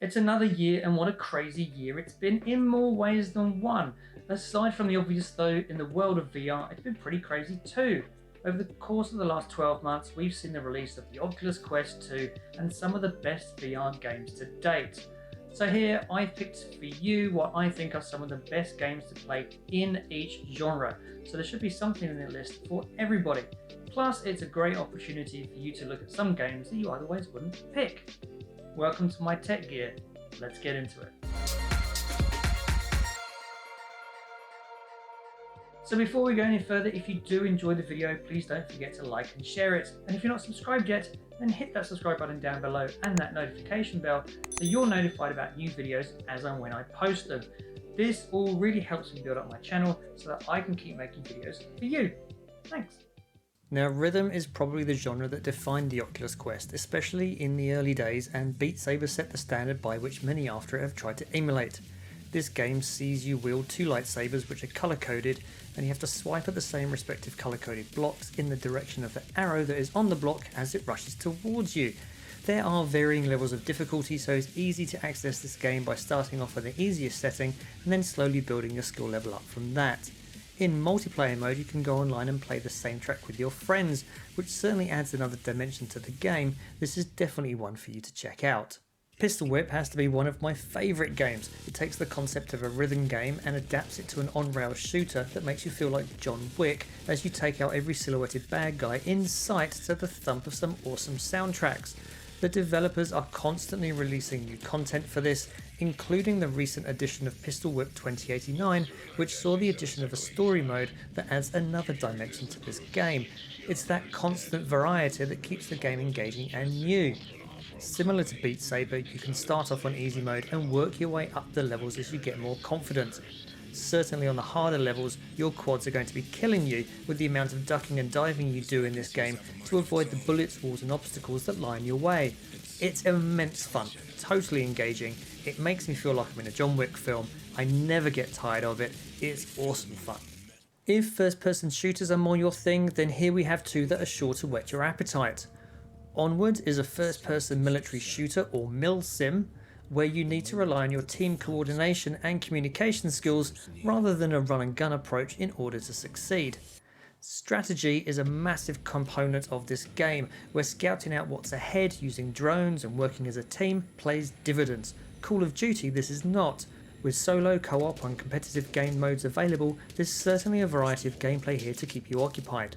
It's another year, and what a crazy year it's been in more ways than one. Aside from the obvious, though, in the world of VR, it's been pretty crazy too. Over the course of the last 12 months, we've seen the release of the Oculus Quest 2 and some of the best VR games to date. So, here I've picked for you what I think are some of the best games to play in each genre. So, there should be something in the list for everybody. Plus, it's a great opportunity for you to look at some games that you otherwise wouldn't pick. Welcome to my tech gear. Let's get into it. So before we go any further, if you do enjoy the video, please don't forget to like and share it. And if you're not subscribed yet, then hit that subscribe button down below and that notification bell so you're notified about new videos as and when I post them. This all really helps me build up my channel so that I can keep making videos for you. Thanks. Now, rhythm is probably the genre that defined the Oculus Quest, especially in the early days, and Beat Saber set the standard by which many after it have tried to emulate. This game sees you wield two lightsabers which are colour coded, and you have to swipe at the same respective colour coded blocks in the direction of the arrow that is on the block as it rushes towards you. There are varying levels of difficulty, so it's easy to access this game by starting off with the easiest setting and then slowly building your skill level up from that. In multiplayer mode, you can go online and play the same track with your friends, which certainly adds another dimension to the game. This is definitely one for you to check out. Pistol Whip has to be one of my favourite games. It takes the concept of a rhythm game and adapts it to an on-rail shooter that makes you feel like John Wick as you take out every silhouetted bad guy in sight to the thump of some awesome soundtracks. The developers are constantly releasing new content for this, including the recent edition of Pistol Whip 2089, which saw the addition of a story mode that adds another dimension to this game. It's that constant variety that keeps the game engaging and new. Similar to Beat Saber, you can start off on easy mode and work your way up the levels as you get more confident. Certainly on the harder levels, your quads are going to be killing you with the amount of ducking and diving you do in this game to avoid the bullets, walls and obstacles that lie in your way. It's immense fun, totally engaging, it makes me feel like I'm in a John Wick film, I never get tired of it, it's awesome fun. If first person shooters are more your thing, then here we have two that are sure to whet your appetite. Onward is a first person military shooter or milsim, where you need to rely on your team coordination and communication skills rather than a run and gun approach in order to succeed. Strategy is a massive component of this game, where scouting out what's ahead using drones and working as a team plays dividends. Call of Duty this is not. With solo, co-op and competitive game modes available, there's certainly a variety of gameplay here to keep you occupied.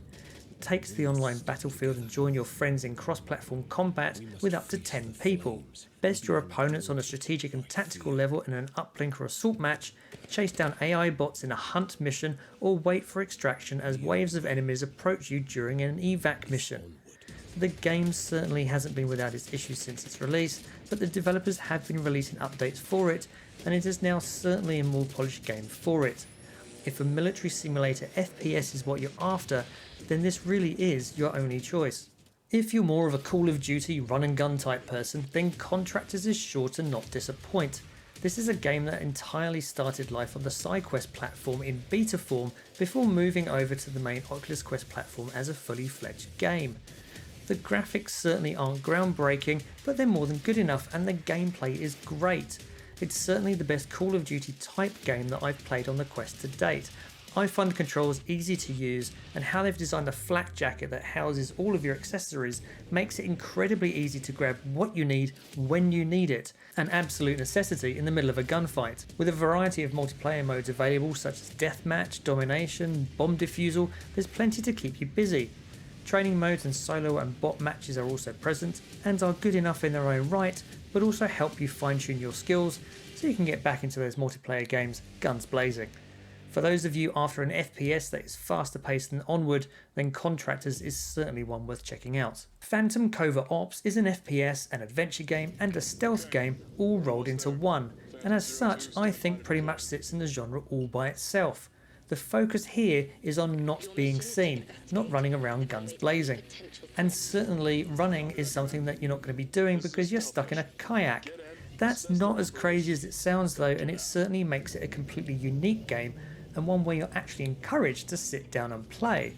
Take to the online battlefield and join your friends in cross-platform combat with up to 10 people. Best your opponents on a strategic and tactical level in an uplink or assault match, chase down AI bots in a hunt mission, or wait for extraction as waves of enemies approach you during an evac mission. The game certainly hasn't been without its issues since its release, but the developers have been releasing updates for it, and it is now certainly a more polished game for it. If a military simulator FPS is what you're after, then this really is your only choice. If you're more of a Call of Duty run and gun type person, then Contractors is sure to not disappoint. This is a game that entirely started life on the SideQuest platform in beta form before moving over to the main Oculus Quest platform as a fully fledged game. The graphics certainly aren't groundbreaking, but they're more than good enough and the gameplay is great. It's certainly the best Call of Duty type game that I've played on the Quest to date. I find the controls easy to use, and how they've designed the flak jacket that houses all of your accessories makes it incredibly easy to grab what you need when you need it, an absolute necessity in the middle of a gunfight. With a variety of multiplayer modes available such as deathmatch, domination, bomb defusal, there's plenty to keep you busy. Training modes and solo and bot matches are also present and are good enough in their own right, but also help you fine tune your skills so you can get back into those multiplayer games guns blazing. For those of you after an FPS that is faster paced than Onward, then Contractors is certainly one worth checking out. Phantom Covert Ops is an FPS, an adventure game and a stealth game all rolled into one, and as such I think pretty much sits in the genre all by itself. The focus here is on not being seen, not running around guns blazing. And certainly running is something that you're not going to be doing because you're stuck in a kayak. That's not as crazy as it sounds though, and it certainly makes it a completely unique game and one where you're actually encouraged to sit down and play.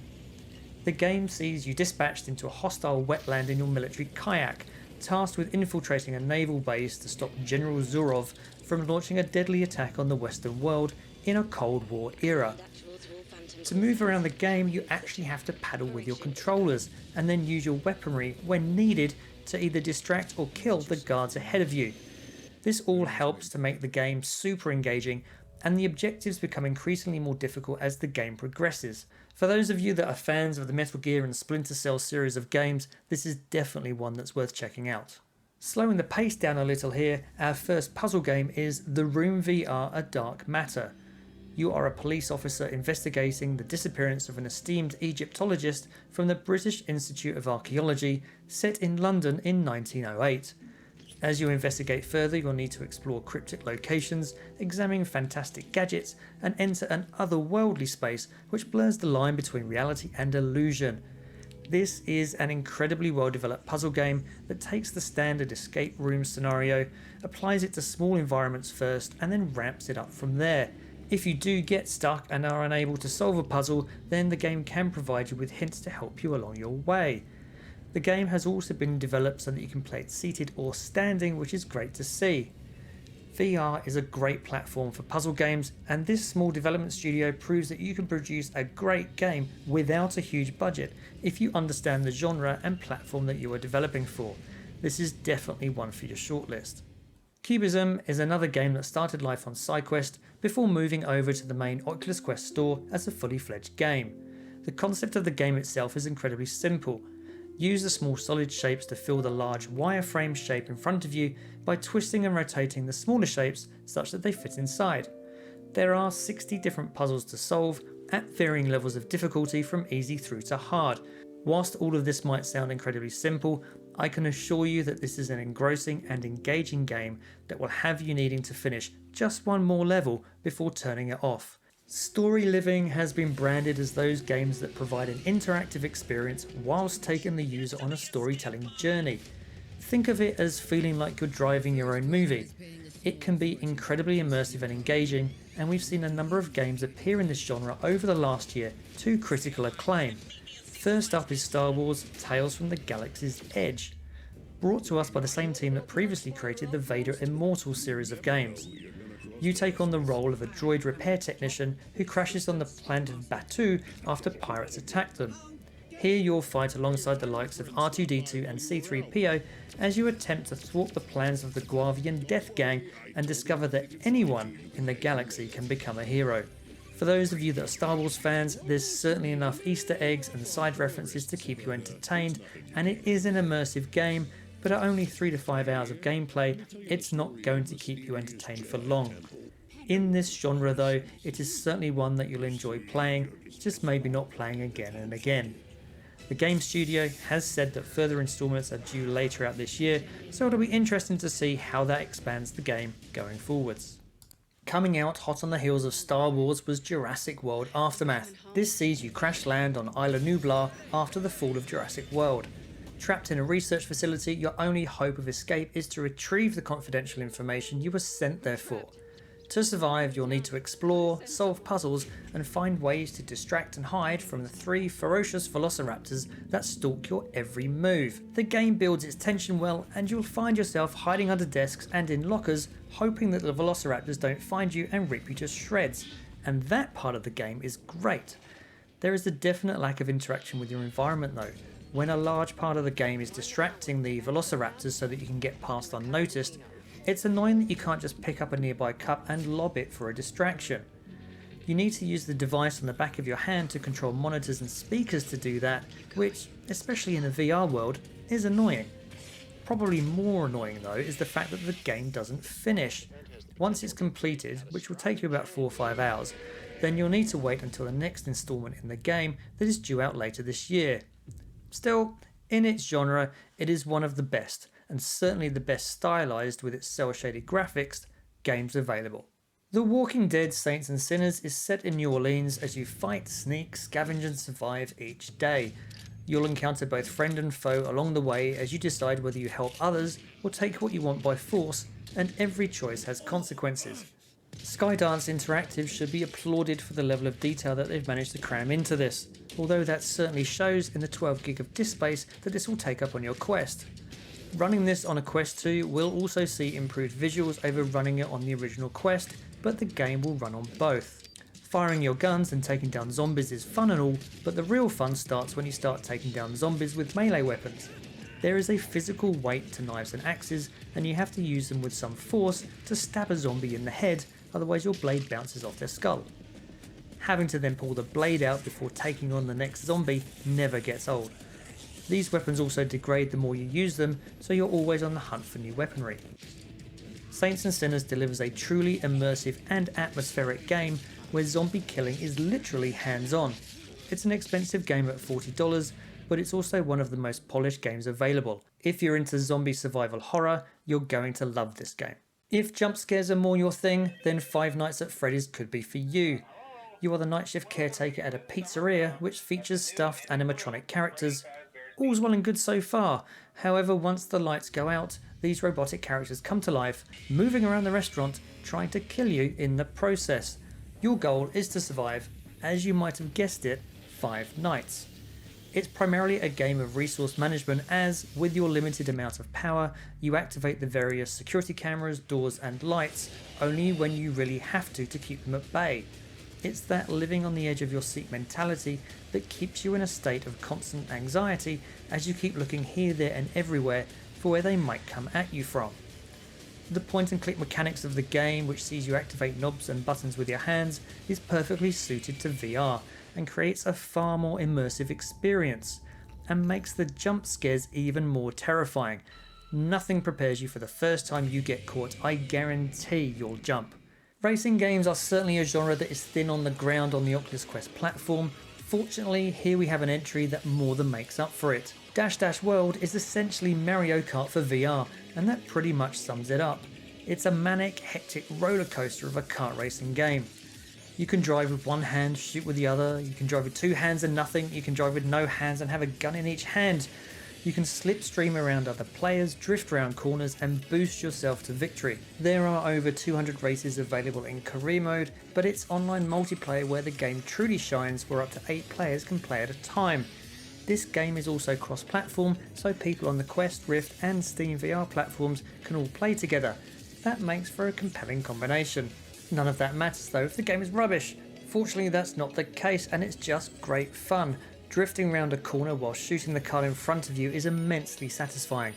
The game sees you dispatched into a hostile wetland in your military kayak. tasked with infiltrating a naval base to stop General Zurov from launching a deadly attack on the Western world in a Cold War era. To move around the game, you actually have to paddle with your controllers and then use your weaponry when needed to either distract or kill the guards ahead of you. This all helps to make the game super engaging, and the objectives become increasingly more difficult as the game progresses. For those of you that are fans of the Metal Gear and Splinter Cell series of games, this is definitely one that's worth checking out. Slowing the pace down a little here, our first puzzle game is The Room VR: A Dark Matter. You are a police officer investigating the disappearance of an esteemed Egyptologist from the British Institute of Archaeology, set in London in 1908. As you investigate further, you'll need to explore cryptic locations, examine fantastic gadgets, and enter an otherworldly space which blurs the line between reality and illusion. This is an incredibly well developed puzzle game that takes the standard escape room scenario, applies it to small environments first, and then ramps it up from there. If you do get stuck and are unable to solve a puzzle, then the game can provide you with hints to help you along your way. The game has also been developed so that you can play it seated or standing, which is great to see. VR is a great platform for puzzle games, and this small development studio proves that you can produce a great game without a huge budget if you understand the genre and platform that you are developing for. This is definitely one for your shortlist. Cubism is another game that started life on SideQuest before moving over to the main Oculus Quest store as a fully fledged game. The concept of the game itself is incredibly simple. Use the small solid shapes to fill the large wireframe shape in front of you by twisting and rotating the smaller shapes such that they fit inside. There are 60 different puzzles to solve at varying levels of difficulty from easy through to hard. Whilst all of this might sound incredibly simple, I can assure you that this is an engrossing and engaging game that will have you needing to finish just one more level before turning it off. Story Living has been branded as those games that provide an interactive experience whilst taking the user on a storytelling journey. Think of it as feeling like you're driving your own movie. It can be incredibly immersive and engaging, and we've seen a number of games appear in this genre over the last year to critical acclaim. First up is Star Wars: Tales from the Galaxy's Edge, brought to us by the same team that previously created the Vader Immortal series of games. You take on the role of a droid repair technician who crashes on the planet of Batuu after pirates attack them. Here you'll fight alongside the likes of R2-D2 and C-3PO as you attempt to thwart the plans of the Guavian Death Gang and discover that anyone in the galaxy can become a hero. For those of you that are Star Wars fans, there's certainly enough Easter eggs and side references to keep you entertained, and it is an immersive game, but at only 3 to 5 hours of gameplay, it's not going to keep you entertained for long. In this genre though, it is certainly one that you'll enjoy playing, just maybe not playing again and again. The game studio has said that further installments are due later out this year, so it'll be interesting to see how that expands the game going forwards. Coming out hot on the heels of Star Wars was Jurassic World Aftermath. This sees you crash land on Isla Nublar after the fall of Jurassic World. Trapped in a research facility, your only hope of escape is to retrieve the confidential information you were sent there for. To survive, you'll need to explore, solve puzzles, and find ways to distract and hide from the 3 ferocious velociraptors that stalk your every move. The game builds its tension well, and you'll find yourself hiding under desks and in lockers, hoping that the velociraptors don't find you and rip you to shreds. And that part of the game is great. There is a definite lack of interaction with your environment though. When a large part of the game is distracting the velociraptors so that you can get past unnoticed, it's annoying that you can't just pick up a nearby cup and lob it for a distraction. You need to use the device on the back of your hand to control monitors and speakers to do that, which, especially in a VR world, is annoying. Probably more annoying though is the fact that the game doesn't finish. Once it's completed, which will take you about 4 or 5 hours, then you'll need to wait until the next installment in the game that is due out later this year. Still, in its genre, it is one of the best, and certainly the best stylized with its cel-shaded graphics, games available. The Walking Dead Saints and Sinners is set in New Orleans as you fight, sneak, scavenge and survive each day. You'll encounter both friend and foe along the way as you decide whether you help others or take what you want by force, and every choice has consequences. Skydance Interactive should be applauded for the level of detail that they've managed to cram into this, although that certainly shows in the 12 gig of disk space that this will take up on your Quest. Running this on a Quest 2 will also see improved visuals over running it on the original Quest, but the game will run on both. Firing your guns and taking down zombies is fun and all, but the real fun starts when you start taking down zombies with melee weapons. There is a physical weight to knives and axes, and you have to use them with some force to stab a zombie in the head, otherwise your blade bounces off their skull. Having to then pull the blade out before taking on the next zombie never gets old. These weapons also degrade the more you use them, so you're always on the hunt for new weaponry. Saints and Sinners delivers a truly immersive and atmospheric game where zombie killing is literally hands-on. It's an expensive game at $40, but it's also one of the most polished games available. If you're into zombie survival horror, you're going to love this game. If jump scares are more your thing, then Five Nights at Freddy's could be for you. You are the night shift caretaker at a pizzeria which features stuffed animatronic characters. All's well and good so far. However, once the lights go out, these robotic characters come to life, moving around the restaurant, trying to kill you in the process. Your goal is to survive, as you might have guessed it, 5 nights. It's primarily a game of resource management as, with your limited amount of power, you activate the various security cameras, doors and lights only when you really have to keep them at bay. It's that living on the edge of your seat mentality that keeps you in a state of constant anxiety as you keep looking here, there and everywhere for where they might come at you from. The point and click mechanics of the game, which sees you activate knobs and buttons with your hands, is perfectly suited to VR and creates a far more immersive experience and makes the jump scares even more terrifying. Nothing prepares you for the first time you get caught. I guarantee you'll jump. Racing games are certainly a genre that is thin on the ground on the Oculus Quest platform. Fortunately, here we have an entry that more than makes up for it. Dash Dash World is essentially Mario Kart for VR, and that pretty much sums it up. It's a manic, hectic roller coaster of a kart racing game. You can drive with one hand, shoot with the other, you can drive with 2 hands and nothing, you can drive with no hands and have a gun in each hand. You can slipstream around other players, drift around corners and boost yourself to victory. There are over 200 races available in career mode, but it's online multiplayer where the game truly shines, where up to 8 players can play at a time. This game is also cross-platform, so people on the Quest, Rift and Steam VR platforms can all play together. That makes for a compelling combination. None of that matters though if the game is rubbish. Fortunately that's not the case and it's just great fun. Drifting around a corner while shooting the car in front of you is immensely satisfying.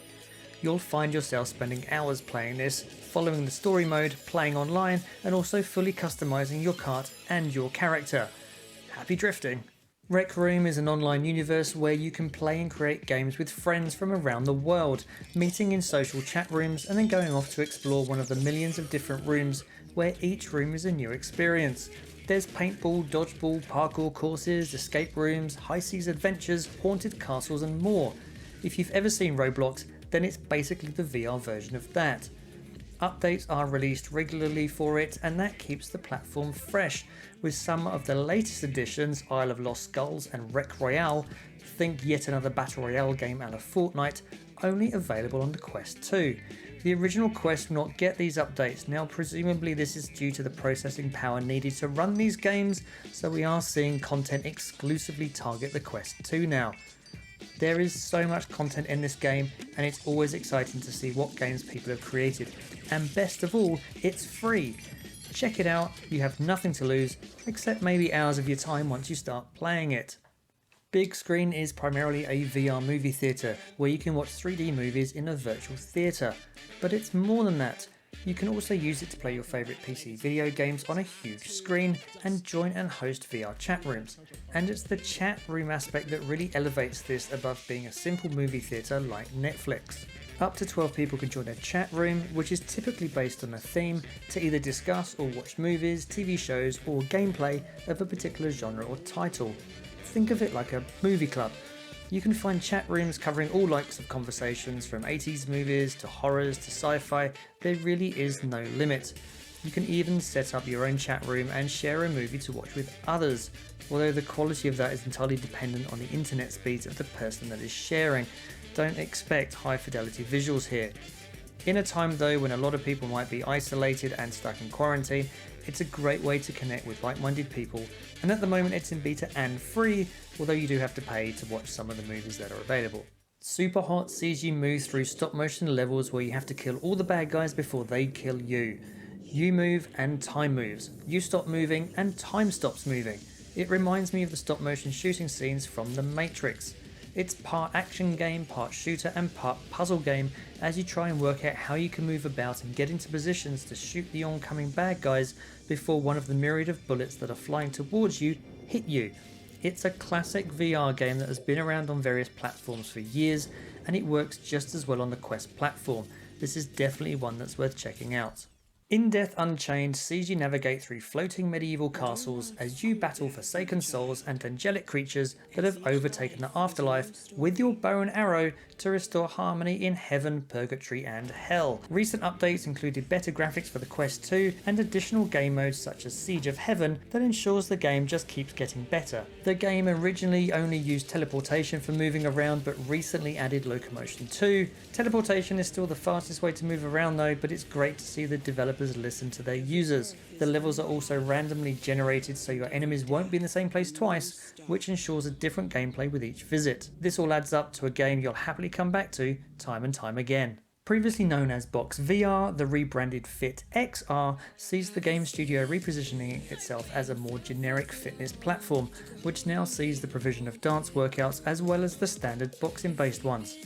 You'll find yourself spending hours playing this, following the story mode, playing online and also fully customizing your kart and your character. Happy drifting! Rec Room is an online universe where you can play and create games with friends from around the world, meeting in social chat rooms and then going off to explore one of the millions of different rooms where each room is a new experience. There's paintball, dodgeball, parkour courses, escape rooms, high seas adventures, haunted castles and more. If you've ever seen Roblox, then it's basically the VR version of that. Updates are released regularly for it and that keeps the platform fresh, with some of the latest additions, Isle of Lost Skulls and Wreck Royale, think yet another Battle Royale game a la Fortnite, only available on the Quest 2. The original Quest will not get these updates. Now presumably this is due to the processing power needed to run these games, so we are seeing content exclusively target the Quest 2 now. There is so much content in this game and it's always exciting to see what games people have created. And best of all, it's free. Check it out, you have nothing to lose, except maybe hours of your time once you start playing it. Big Screen is primarily a VR movie theatre where you can watch 3D movies in a virtual theatre. But it's more than that. You can also use it to play your favourite PC video games on a huge screen and join and host VR chat rooms. And it's the chat room aspect that really elevates this above being a simple movie theatre like Netflix. Up to 12 people can join a chat room, which is typically based on a theme to either discuss or watch movies, TV shows or gameplay of a particular genre or title. Think of it like a movie club. You can find chat rooms covering all likes of conversations from 80s movies to horrors to sci-fi. There really is no limit. You can even set up your own chat room and share a movie to watch with others, although the quality of that is entirely dependent on the internet speeds of the person that is sharing. Don't expect high fidelity visuals here. In a time though when a lot of people might be isolated and stuck in quarantine, it's a great way to connect with like-minded people, and at the moment it's in beta and free, although you do have to pay to watch some of the movies that are available. Super Hot sees you move through stop motion levels where you have to kill all the bad guys before they kill you. You move and time moves. You stop moving and time stops moving. It reminds me of the stop motion shooting scenes from The Matrix. It's part action game, part shooter and part puzzle game as you try and work out how you can move about and get into positions to shoot the oncoming bad guys before one of the myriad of bullets that are flying towards you hit you. It's a classic VR game that has been around on various platforms for years, and it works just as well on the Quest platform. This is definitely one that's worth checking out. In Death Unchained sees you navigate through floating medieval castles as you battle forsaken souls and angelic creatures that have overtaken the afterlife with your bow and arrow to restore harmony in heaven, purgatory and hell. Recent updates included better graphics for the Quest 2 and additional game modes such as Siege of Heaven that ensures the game just keeps getting better. The game originally only used teleportation for moving around but recently added locomotion too. Teleportation is still the fastest way to move around though, but it's great to see the developers listen to their users. The levels are also randomly generated so your enemies won't be in the same place twice, which ensures a different gameplay with each visit. This all adds up to a game you'll happily come back to time and time again. Previously known as Box VR, the rebranded Fit XR sees the game studio repositioning itself as a more generic fitness platform, which now sees the provision of dance workouts as well as the standard boxing based ones.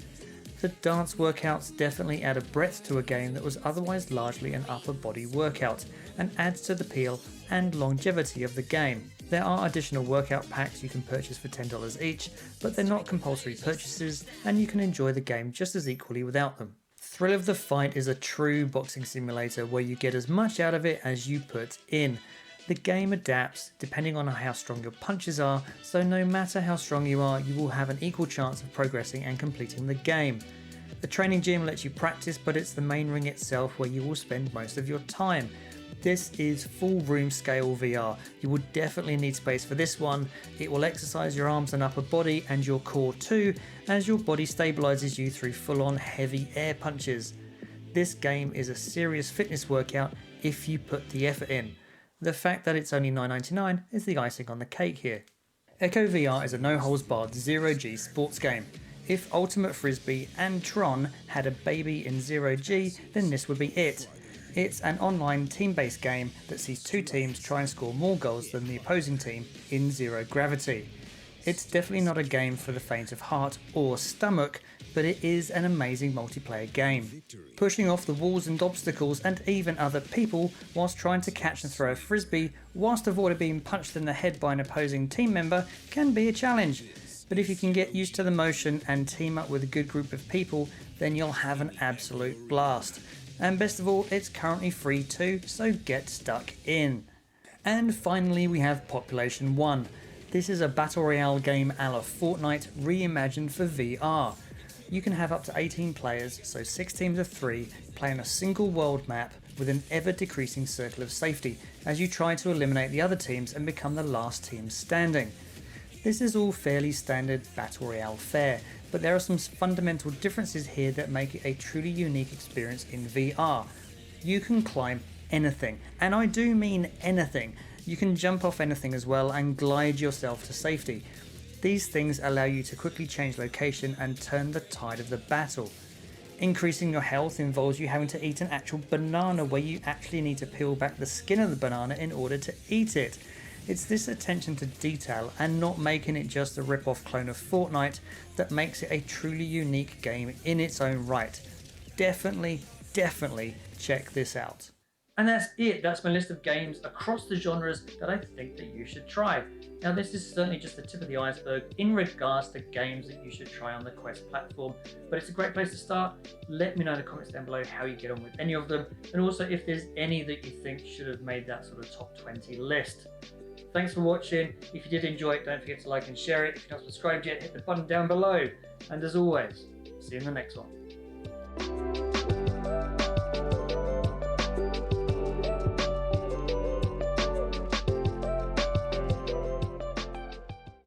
The dance workouts definitely add a breadth to a game that was otherwise largely an upper body workout, and adds to the appeal and longevity of the game. There are additional workout packs you can purchase for $10 each, but they're not compulsory purchases and you can enjoy the game just as equally without them. Thrill of the Fight is a true boxing simulator where you get as much out of it as you put in. The game adapts depending on how strong your punches are, so no matter how strong you are, you will have an equal chance of progressing and completing the game. The training gym lets you practice, but it's the main ring itself where you will spend most of your time. This is full room scale VR. You will definitely need space for this one. It will exercise your arms and upper body and your core too, as your body stabilizes you through full-on heavy air punches. This game is a serious fitness workout if you put the effort in. The fact that it's only $9.99 is the icing on the cake here. Echo VR is a no-holds-barred zero-G sports game. If Ultimate Frisbee and Tron had a baby in zero-G, then this would be it. It's an online team-based game that sees two teams try and score more goals than the opposing team in zero gravity. It's definitely not a game for the faint of heart or stomach, but it is an amazing multiplayer game. Pushing off the walls and obstacles and even other people whilst trying to catch and throw a frisbee whilst avoiding being punched in the head by an opposing team member can be a challenge. But if you can get used to the motion and team up with a good group of people, then you'll have an absolute blast. And best of all, it's currently free too, so get stuck in. And finally we have Population 1. This is a battle royale game a la Fortnite reimagined for VR. You can have up to 18 players, so 6 teams of 3, playing a single world map with an ever decreasing circle of safety as you try to eliminate the other teams and become the last team standing. This is all fairly standard battle royale fare, but there are some fundamental differences here that make it a truly unique experience in VR. You can climb anything, and I do mean anything. You can jump off anything as well and glide yourself to safety. These things allow you to quickly change location and turn the tide of the battle. Increasing your health involves you having to eat an actual banana where you actually need to peel back the skin of the banana in order to eat it. It's this attention to detail and not making it just a rip-off clone of Fortnite that makes it a truly unique game in its own right. Definitely check this out. And that's it. That's my list of games across the genres that I think that you should try. Now, this is certainly just the tip of the iceberg in regards to games that you should try on the Quest platform, but it's a great place to start. Let me know in the comments down below how you get on with any of them, and also if there's any that you think should have made that sort of top 20 list. Thanks for watching. If you did enjoy it, don't forget to like and share it. If you're not subscribed yet, hit the button down below. And as always, see you in the next one.